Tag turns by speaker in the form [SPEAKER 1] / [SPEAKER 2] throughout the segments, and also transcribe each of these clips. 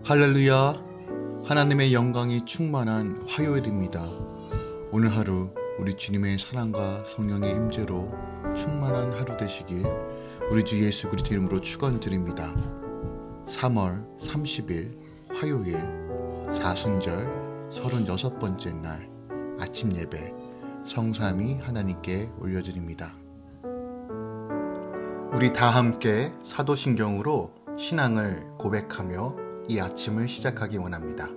[SPEAKER 1] 할렐루야. 하나님의 영광이 충만한 화요일입니다. 오늘 하루 우리 주님의 사랑과 성령의 임재로 충만한 하루 되시길 우리 주 예수 그리스도 이름으로 축원드립니다. 3월 30일 화요일 사순절 36번째 날 아침 예배 성삼위 하나님께 올려드립니다. 우리 다 함께 사도신경으로 신앙을 고백하며 이 아침을 시작하기 원합니다.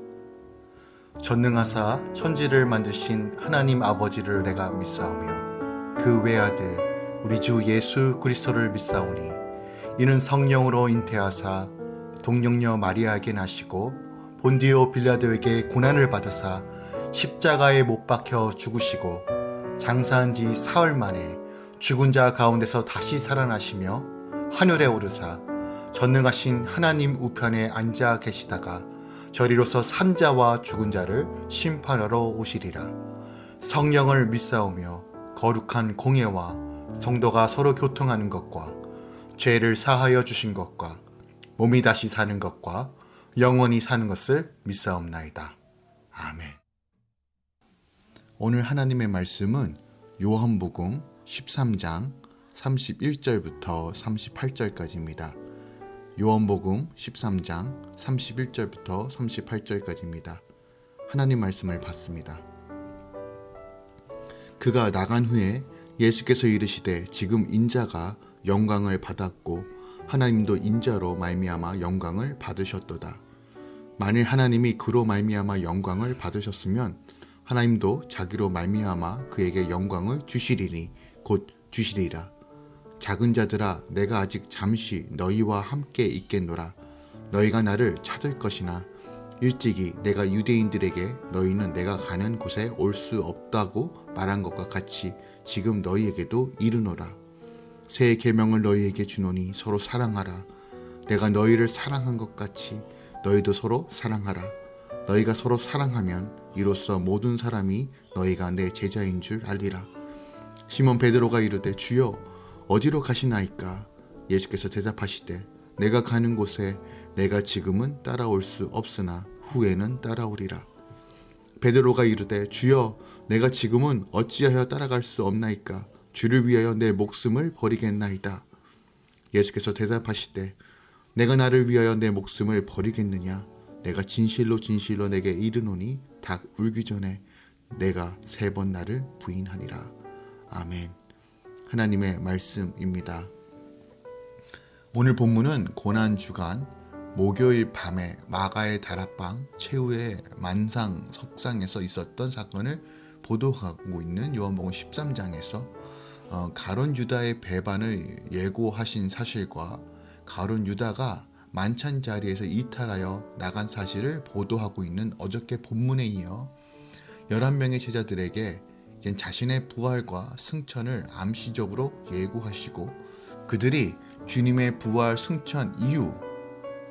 [SPEAKER 1] 전능하사 천지를 만드신 하나님 아버지를 내가 믿사오며 그 외아들 우리 주 예수 그리스도를 믿사오니 이는 성령으로 잉태하사 동정녀 마리아에게 나시고 본디오 빌라도에게 고난을 받으사 십자가에 못 박혀 죽으시고 장사한 지 사흘 만에 죽은 자 가운데서 다시 살아나시며 하늘에 오르사 전능하신 하나님 우편에 앉아 계시다가 저리로서 산자와 죽은 자를 심판하러 오시리라. 성령을 믿사오며 거룩한 공예와 성도가 서로 교통하는 것과 죄를 사하여 주신 것과 몸이 다시 사는 것과 영원히 사는 것을 믿사옵나이다. 아멘. 오늘 하나님의 말씀은 요한복음 13장 31절부터 38절까지입니다. 요한복음 13장 31절부터 38절까지입니다. 하나님 말씀을 받습니다. 그가 나간 후에 예수께서 이르시되 지금 인자가 영광을 받았고 하나님도 인자로 말미암아 영광을 받으셨도다. 만일 하나님이 그로 말미암아 영광을 받으셨으면 하나님도 자기로 말미암아 그에게 영광을 주시리니 곧 주시리라. 작은 자들아 내가 아직 잠시 너희와 함께 있겠노라. 너희가 나를 찾을 것이나 일찍이 내가 유대인들에게 너희는 내가 가는 곳에 올 수 없다고 말한 것과 같이 지금 너희에게도 이르노라. 새 계명을 너희에게 주노니 서로 사랑하라. 내가 너희를 사랑한 것 같이 너희도 서로 사랑하라. 너희가 서로 사랑하면 이로써 모든 사람이 너희가 내 제자인 줄 알리라. 시몬 베드로가 이르되 주여 어디로 가시나이까? 예수께서 대답하시되 내가 가는 곳에 내가 지금은 따라올 수 없으나 후에는 따라오리라. 베드로가 이르되 주여 내가 지금은 어찌하여 따라갈 수 없나이까? 주를 위하여 내 목숨을 버리겠나이다. 예수께서 대답하시되 내가 나를 위하여 내 목숨을 버리겠느냐? 내가 진실로 진실로 내게 이르노니 닭 울기 전에 내가 3번 나를 부인하리라. 아멘. 하나님의 말씀입니다. 오늘 본문은 고난주간 목요일 밤에 마가의 다락방 최후의 만상 석상에서 있었던 사건을 보도하고 있는 요한복음 13장에서 가룟 유다의 배반을 예고하신 사실과 가룟 유다가 만찬 자리에서 이탈하여 나간 사실을 보도하고 있는 어저께 본문에 이어 11명의 제자들에게 자신의 부활과 승천을 암시적으로 예고하시고 그들이 주님의 부활 승천 이후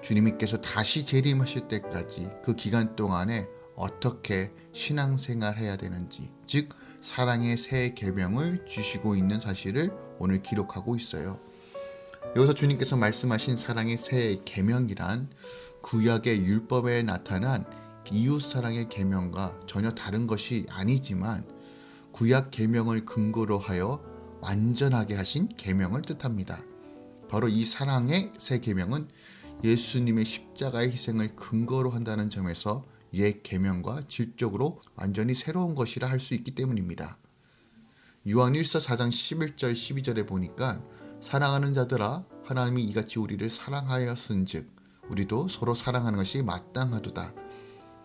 [SPEAKER 1] 주님께서 다시 재림하실 때까지 그 기간 동안에 어떻게 신앙생활해야 되는지, 즉 사랑의 새 계명을 주시고 있는 사실을 오늘 기록하고 있어요. 여기서 주님께서 말씀하신 사랑의 새 계명이란 구약의 율법에 나타난 이웃사랑의 계명과 전혀 다른 것이 아니지만 구약 계명을 근거로 하여 완전하게 하신 계명을 뜻합니다. 바로 이 사랑의 새 계명은 예수님의 십자가의 희생을 근거로 한다는 점에서 옛 계명과 질적으로 완전히 새로운 것이라 할 수 있기 때문입니다. 요한 1서 4장 11절 12절에 보니까 사랑하는 자들아 하나님이 이같이 우리를 사랑하였은즉 우리도 서로 사랑하는 것이 마땅하도다.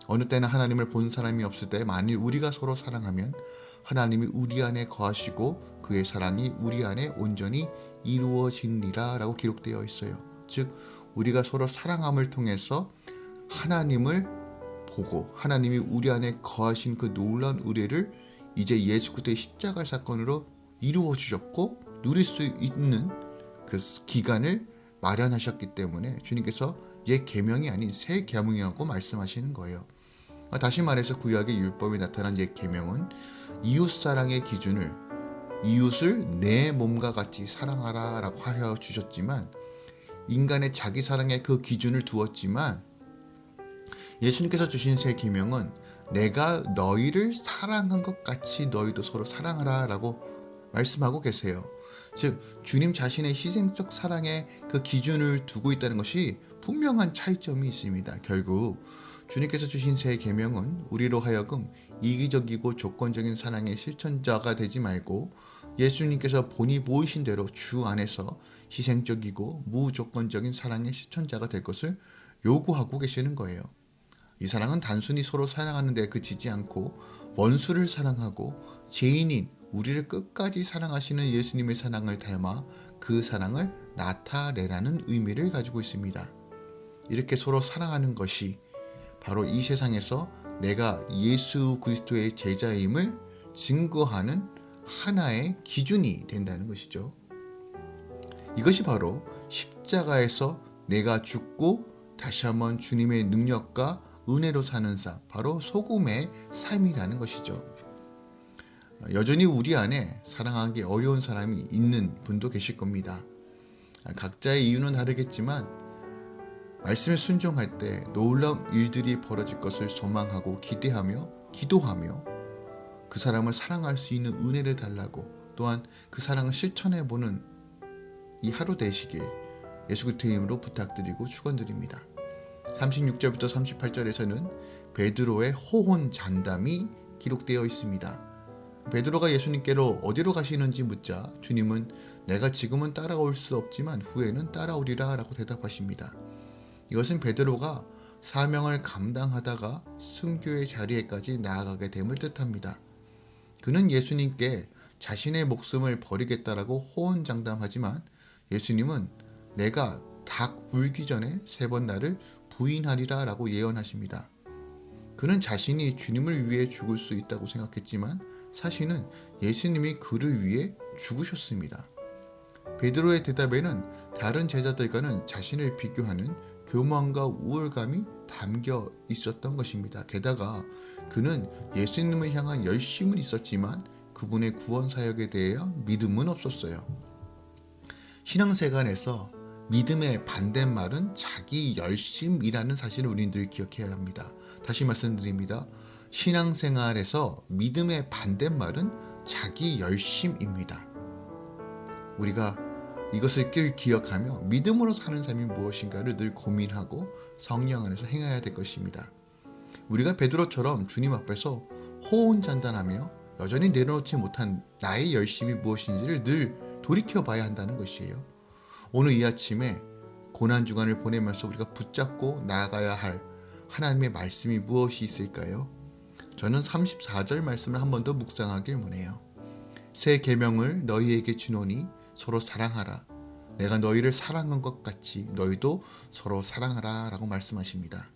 [SPEAKER 1] 어느 때나 하나님을 본 사람이 없을 때 만일 우리가 서로 사랑하면 하나님이 우리 안에 거하시고 그의 사랑이 우리 안에 온전히 이루어지니라 라고 기록되어 있어요. 즉 우리가 서로 사랑함을 통해서 하나님을 보고 하나님이 우리 안에 거하신 그 놀라운 의뢰를 이제 예수 그리스도의 십자가 사건으로 이루어 주셨고 누릴 수 있는 그 기간을 마련하셨기 때문에 주님께서 옛 계명이 아닌 새 계명이라고 말씀하시는 거예요. 다시 말해서 구약의 율법에 나타난 옛 계명은 이웃사랑의 기준을 이웃을 내 몸과 같이 사랑하라 라고 하여 주셨지만 인간의 자기 사랑에 그 기준을 두었지만 예수님께서 주신 새 계명은 내가 너희를 사랑한 것 같이 너희도 서로 사랑하라 라고 말씀하고 계세요. 즉 주님 자신의 희생적 사랑의 그 기준을 두고 있다는 것이 분명한 차이점이 있습니다. 결국 주님께서 주신 새 계명은 우리로 하여금 이기적이고 조건적인 사랑의 실천자가 되지 말고 예수님께서 본이 보이신 대로 주 안에서 희생적이고 무조건적인 사랑의 실천자가 될 것을 요구하고 계시는 거예요. 이 사랑은 단순히 서로 사랑하는 데 그치지 않고 원수를 사랑하고 죄인인 우리를 끝까지 사랑하시는 예수님의 사랑을 닮아 그 사랑을 나타내라는 의미를 가지고 있습니다. 이렇게 서로 사랑하는 것이 바로 이 세상에서 내가 예수 그리스도의 제자임을 증거하는 하나의 기준이 된다는 것이죠. 이것이 바로 십자가에서 내가 죽고 다시 한번 주님의 능력과 은혜로 사는 삶, 바로 소금의 삶이라는 것이죠. 여전히 우리 안에 사랑하기 어려운 사람이 있는 분도 계실 겁니다. 각자의 이유는 다르겠지만 말씀에 순종할 때 놀라운 일들이 벌어질 것을 소망하고 기대하며 기도하며 그 사람을 사랑할 수 있는 은혜를 달라고 또한 그 사랑을 실천해보는 이 하루 되시길 예수 그리스도의 이름으로 부탁드리고 축원드립니다. 36절부터 38절에서는 베드로의 호혼 잔담이 기록되어 있습니다. 베드로가 예수님께로 어디로 가시는지 묻자 주님은 내가 지금은 따라올 수 없지만 후에는 따라오리라 라고 대답하십니다. 이것은 베드로가 사명을 감당하다가 순교의 자리에까지 나아가게 됨을 뜻합니다. 그는 예수님께 자신의 목숨을 버리겠다라고 호언장담하지만 예수님은 내가 닭 울기 전에 3번 나를 부인하리라 라고 예언하십니다. 그는 자신이 주님을 위해 죽을 수 있다고 생각했지만 사실은 예수님이 그를 위해 죽으셨습니다. 베드로의 대답에는 다른 제자들과는 자신을 비교하는 교만과 우월감이 담겨 있었던 것입니다. 게다가 그는 예수님을 향한 열심은 있었지만 그분의 구원 사역에 대해 믿음은 없었어요. 신앙생활에서 믿음의 반대말은 자기 열심이라는 사실을 우리는 늘 기억해야 합니다. 다시 말씀드립니다. 신앙생활에서 믿음의 반대말은 자기 열심입니다. 우리가 이것을 늘 기억하며 믿음으로 사는 삶이 무엇인가를 늘 고민하고 성령 안에서 행해야 될 것입니다. 우리가 베드로처럼 주님 앞에서 호언장담하며 여전히 내려놓지 못한 나의 열심이 무엇인지를 늘 돌이켜봐야 한다는 것이에요. 오늘 이 아침에 고난주간을 보내면서 우리가 붙잡고 나아가야 할 하나님의 말씀이 무엇이 있을까요? 저는 34절 말씀을 한 번 더 묵상하길 원해요. 새 계명을 너희에게 주노니 서로 사랑하라. 내가 너희를 사랑한 것 같이 너희도 서로 사랑하라 라고 말씀하십니다.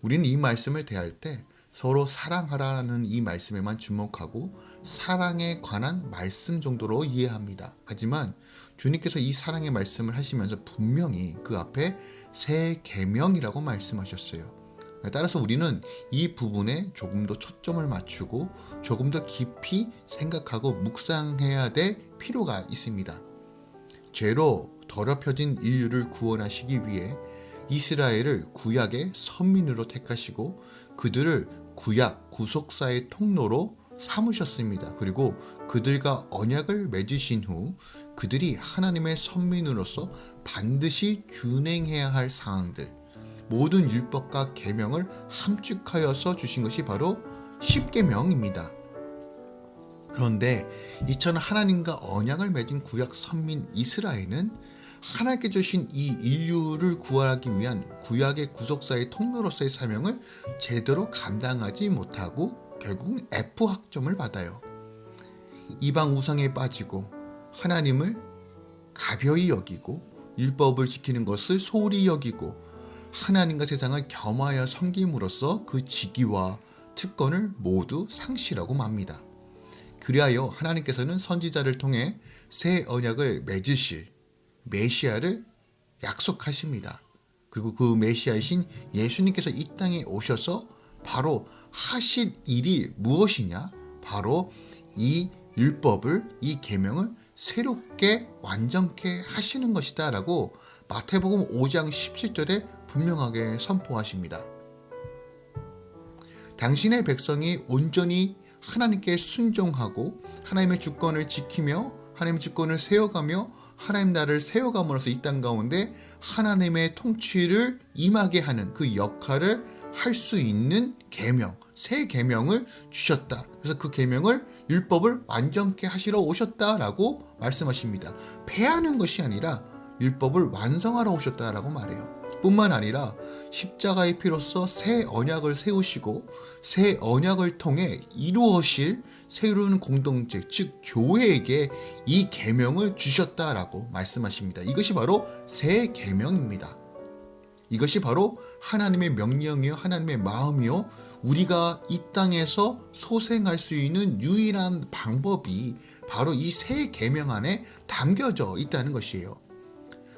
[SPEAKER 1] 우리는 이 말씀을 대할 때 서로 사랑하라는 이 말씀에만 주목하고 사랑에 관한 말씀 정도로 이해합니다. 하지만 주님께서 이 사랑의 말씀을 하시면서 분명히 그 앞에 새 계명이라고 말씀하셨어요. 따라서 우리는 이 부분에 조금 더 초점을 맞추고 조금 더 깊이 생각하고 묵상해야 될 필요가 있습니다. 죄로 더럽혀진 인류를 구원하시기 위해 이스라엘을 구약의 선민으로 택하시고 그들을 구약 구속사의 통로로 삼으셨습니다. 그리고 그들과 언약을 맺으신 후 그들이 하나님의 선민으로서 반드시 준행해야 할 사항들, 모든 율법과 계명을 함축하여서 주신 것이 바로 십계명입니다. 그런데 이처럼 하나님과 언약을 맺은 구약 선민 이스라엘은 하나님께 주신 이 인류를 구하기 위한 구약의 구속사의 통로로서의 사명을 제대로 감당하지 못하고 결국은 F 학점을 받아요. 이방 우상에 빠지고 하나님을 가벼이 여기고 율법을 지키는 것을 소홀히 여기고 하나님과 세상을 겸하여 섬김으로써 그 직위와 특권을 모두 상실하고 맙니다. 그리하여 하나님께서는 선지자를 통해 새 언약을 맺으실 메시아를 약속하십니다. 그리고 그 메시아이신 예수님께서 이 땅에 오셔서 바로 하실 일이 무엇이냐? 바로 이 율법을, 이 계명을 새롭게 완전케 하시는 것이다 라고 마태복음 5장 17절에 분명하게 선포하십니다. 당신의 백성이 온전히 하나님께 순종하고 하나님의 주권을 지키며 하나님의 주권을 세워가며 하나님 나라를 세워감으로써 이 땅 가운데 하나님의 통치를 임하게 하는 그 역할을 할 수 있는 계명, 새 계명을 주셨다. 그래서 그 계명을 율법을 완전케 하시러 오셨다라고 말씀하십니다. 폐하는 것이 아니라 율법을 완성하러 오셨다라고 말해요. 뿐만 아니라 십자가의 피로써 새 언약을 세우시고 새 언약을 통해 이루어질 새로운 공동체, 즉 교회에게 이 계명을 주셨다라고 말씀하십니다. 이것이 바로 새 계명입니다. 이것이 바로 하나님의 명령이요 하나님의 마음이요 우리가 이 땅에서 소생할 수 있는 유일한 방법이 바로 이 새 계명 안에 담겨져 있다는 것이에요.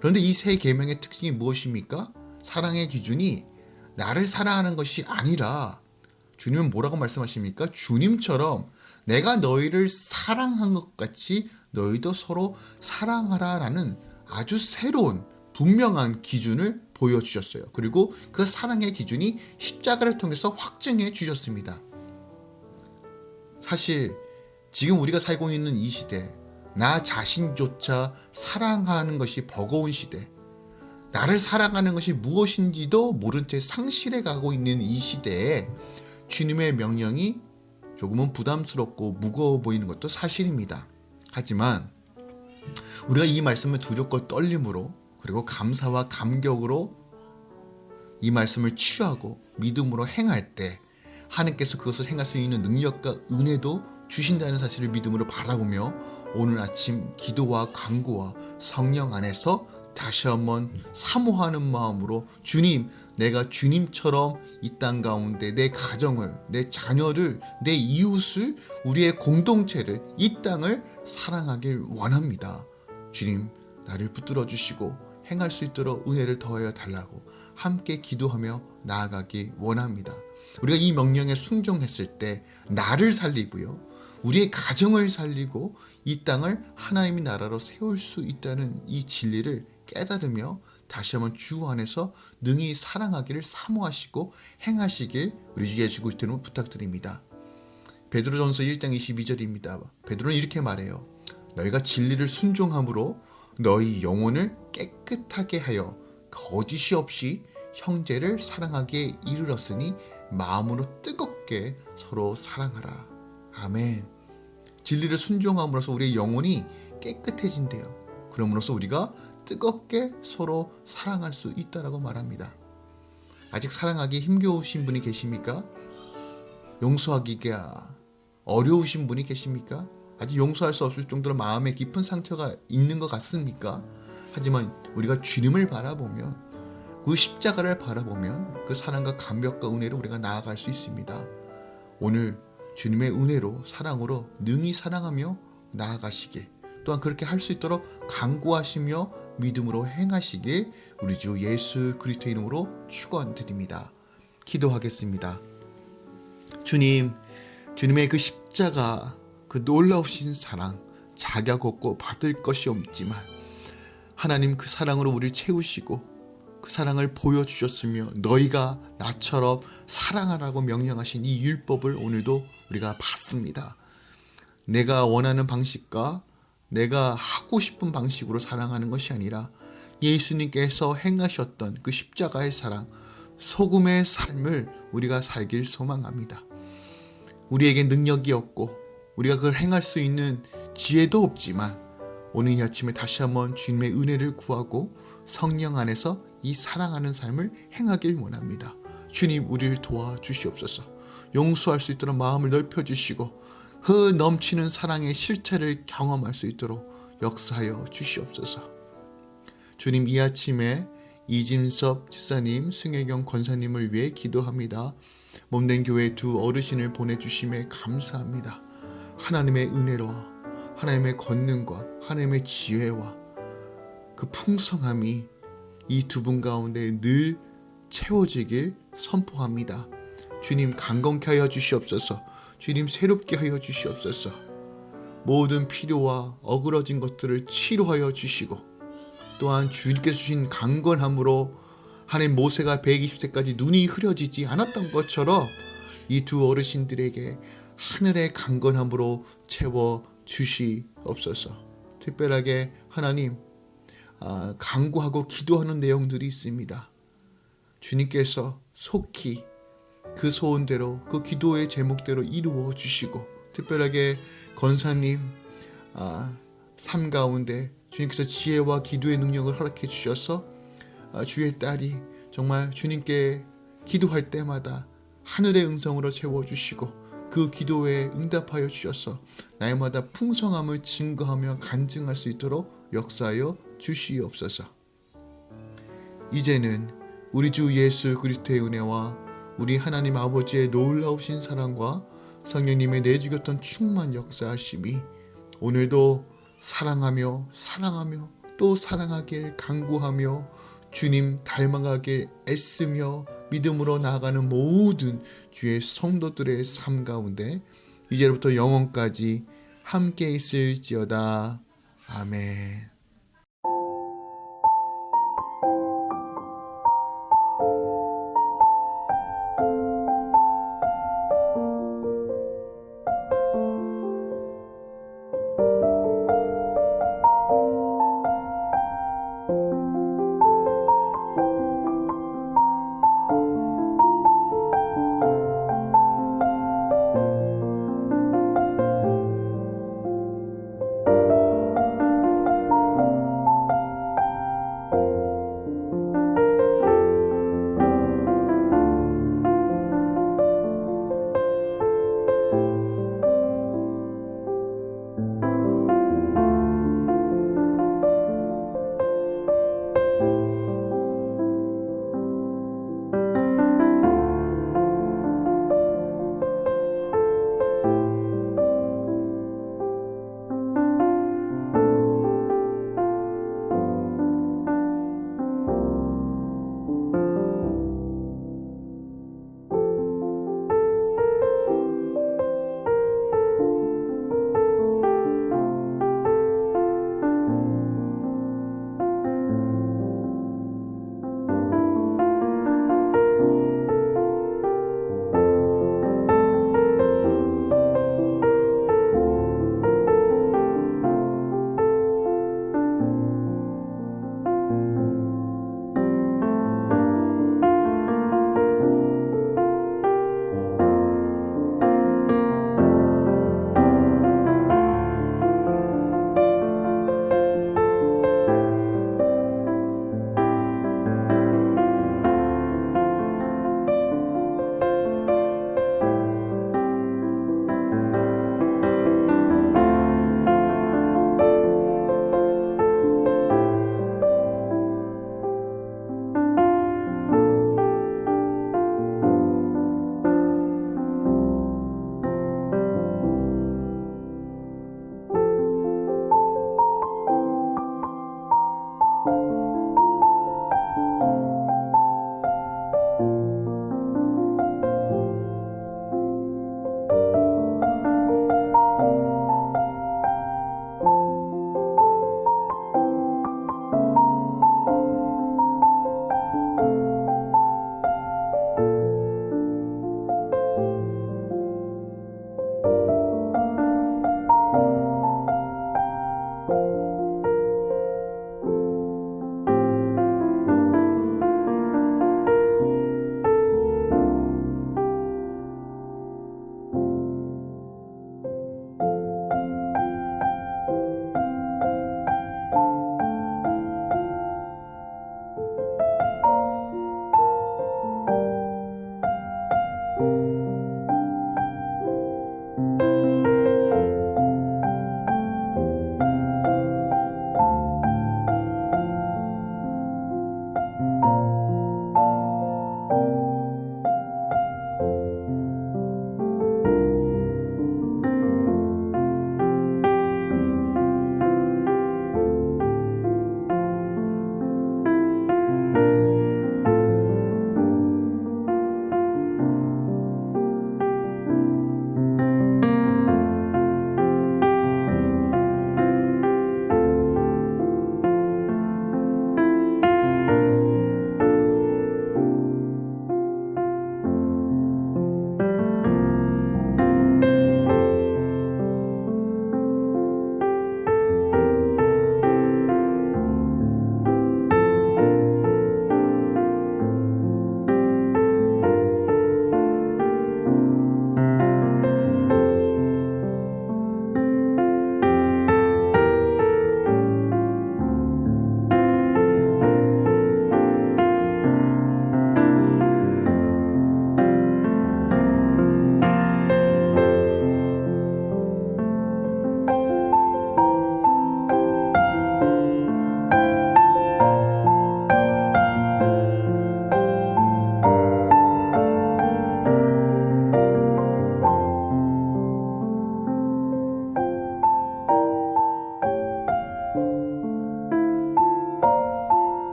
[SPEAKER 1] 그런데 이 새 계명의 특징이 무엇입니까? 사랑의 기준이 나를 사랑하는 것이 아니라 주님은 뭐라고 말씀하십니까? 주님처럼 내가 너희를 사랑한 것 같이 너희도 서로 사랑하라라는 아주 새로운 분명한 기준을 보여주셨어요. 그리고 그 사랑의 기준이 십자가를 통해서 확증해 주셨습니다. 사실 지금 우리가 살고 있는 이 시대, 나 자신조차 사랑하는 것이 버거운 시대, 나를 사랑하는 것이 무엇인지도 모른 채 상실해 가고 있는 이 시대에 주님의 명령이 조금은 부담스럽고 무거워 보이는 것도 사실입니다. 하지만 우리가 이 말씀을 두렵고 떨림으로 그리고 감사와 감격으로 이 말씀을 취하고 믿음으로 행할 때 하나님께서 그것을 행할 수 있는 능력과 은혜도 주신다는 사실을 믿음으로 바라보며 오늘 아침 기도와 간구와 성령 안에서 다시 한번 사모하는 마음으로 주님, 내가 주님처럼 이 땅 가운데 내 가정을, 내 자녀를, 내 이웃을, 우리의 공동체를, 이 땅을 사랑하길 원합니다. 주님, 나를 붙들어 주시고 행할 수 있도록 은혜를 더하여 달라고 함께 기도하며 나아가기 원합니다. 우리가 이 명령에 순종했을 때 나를 살리고요, 우리의 가정을 살리고 이 땅을 하나님의 나라로 세울 수 있다는 이 진리를 깨달으며 다시 한번 주 안에서 능히 사랑하기를 사모하시고 행하시길 우리 주 예수 그리스도 이름으로 부탁드립니다. 베드로전서 1장 22절입니다. 베드로는 이렇게 말해요. 너희가 진리를 순종함으로 너희 영혼을 깨끗하게 하여 거짓이 없이 형제를 사랑하기에 이르렀으니 마음으로 뜨겁게 서로 사랑하라. 아멘. 진리를 순종함으로써 우리의 영혼이 깨끗해진대요. 그럼으로써 우리가 뜨겁게 서로 사랑할 수 있다라고 말합니다. 아직 사랑하기 힘겨우신 분이 계십니까? 용서하기가 어려우신 분이 계십니까? 아직 용서할 수 없을 정도로 마음에 깊은 상처가 있는 것 같습니까? 하지만 우리가 주님을 바라보면, 그 십자가를 바라보면 그 사랑과 감격과 은혜로 우리가 나아갈 수 있습니다. 오늘 주님의 은혜로 사랑으로 능히 사랑하며 나아가시길, 또한 그렇게 할 수 있도록 간구하시며 믿음으로 행하시길 우리 주 예수 그리스도 이름으로 축원드립니다. 기도하겠습니다. 주님, 주님의 그 십자가, 그 놀라우신 사랑, 자격 없고 받을 것이 없지만 하나님 그 사랑으로 우리를 채우시고 그 사랑을 보여주셨으며 너희가 나처럼 사랑하라고 명령하신 이 율법을 오늘도 우리가 받습니다. 내가 원하는 방식과 내가 하고 싶은 방식으로 사랑하는 것이 아니라 예수님께서 행하셨던 그 십자가의 사랑, 소금의 삶을 우리가 살길 소망합니다. 우리에게 능력이 없고 우리가 그걸 행할 수 있는 지혜도 없지만 오늘 이 아침에 다시 한번 주님의 은혜를 구하고 성령 안에서 이 사랑하는 삶을 행하길 원합니다. 주님, 우리를 도와주시옵소서. 용서할 수 있도록 마음을 넓혀주시고 넘치는 사랑의 실체를 경험할 수 있도록 역사하여 주시옵소서. 주님, 이 아침에 이진섭 집사님, 승혜경 권사님을 위해 기도합니다. 몸된 교회 두 어르신을 보내주심에 감사합니다. 하나님의 은혜와 하나님의 권능과 하나님의 지혜와 그 풍성함이 이 두 분 가운데 늘 채워지길 선포합니다. 주님, 강건케 하여 주시옵소서. 주님, 새롭게 하여 주시옵소서. 모든 필요와 어그러진 것들을 치료하여 주시고 또한 주님께서 주신 강건함으로 하나님 모세가 120세까지 눈이 흐려지지 않았던 것처럼 이 두 어르신들에게 하늘의 강건함으로 채워 주시옵소서. 특별하게 하나님, 간구하고 기도하는 내용들이 있습니다. 주님께서 속히 그 소원대로, 그 기도의 제목대로 이루어 주시고, 특별하게 권사님 삶 가운데 주님께서 지혜와 기도의 능력을 허락해 주셔서 주의 딸이 정말 주님께 기도할 때마다 하늘의 음성으로 채워주시고 그 기도에 응답하여 주셔서 날마다 풍성함을 증거하며 간증할 수 있도록 역사하여 주시옵소서. 이제는 우리 주 예수 그리스도의 은혜와 우리 하나님 아버지의 놀라우신 사랑과 성령님의 내주겼던 충만 역사하심이 오늘도 사랑하며 또 사랑하길 간구하며 주님 닮아가길 애쓰며 믿음으로 나아가는 모든 주의 성도들의 삶 가운데 이제부터 영원까지 함께 있을지어다. 아멘.